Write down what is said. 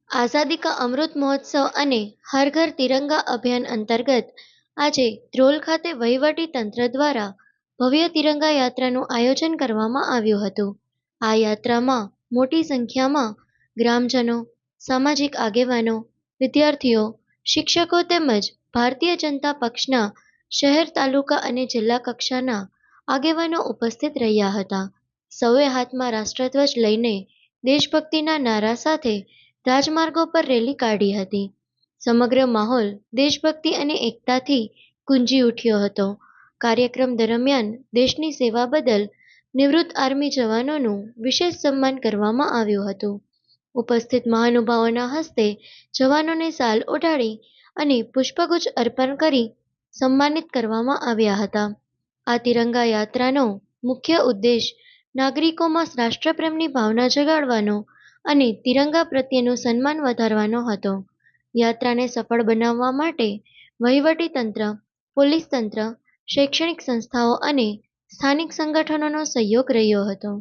આઝાદી કા અમૃત મહોત્સવ અને હર ઘર તિરંગા અભિયાન અંતર્ગત આજે ધ્રોલ ખાતે વહીવટી તંત્ર દ્વારા ભવ્ય તિરંગા યાત્રાનું આયોજન કરવામાં આવ્યું હતું. આ યાત્રામાં મોટી સંખ્યામાં ગ્રામજનો, સામાજિક આગેવાનો, વિદ્યાર્થીઓ, શિક્ષકો તેમજ ભારતીય જનતા પક્ષના શહેર, તાલુકા અને જિલ્લા કક્ષાના આગેવાનો ઉપસ્થિત રહ્યા હતા. સૌએ હાથમાં રાષ્ટ્રધ્વજ લઈને દેશભક્તિના નારા સાથે રાજમાર્ગો પર રેલી કાઢી હતી. સમગ્ર માહોલ દેશભક્તિ અને એકતાથી ગુંજી ઉઠ્યો હતો. કાર્યક્રમ દરમિયાન દેશની સેવા બદલ નિવૃત્ત આર્મી જવાનોનું વિશેષ સન્માન કરવામાં આવ્યું હતું. ઉપસ્થિત મહાનુભાવોના હસ્તે જવાનોને શાલ ઓઢાડી અને પુષ્પગુચ્છ અર્પણ કરી સન્માનિત કરવામાં આવ્યા હતા. આ તિરંગા યાત્રાનો મુખ્ય ઉદ્દેશ નાગરિકોમાં રાષ્ટ્રપ્રેમની ભાવના જગાડવાનો અને તિરંગા પ્રત્યેનું સન્માન વધારવાનો હતો. યાત્રાને સફળ બનાવવા માટે વહીવટી તંત્ર, પોલીસ તંત્ર, શૈક્ષણિક સંસ્થાઓ અને સ્થાનિક સંગઠનોનો સહયોગ રહ્યો હતો.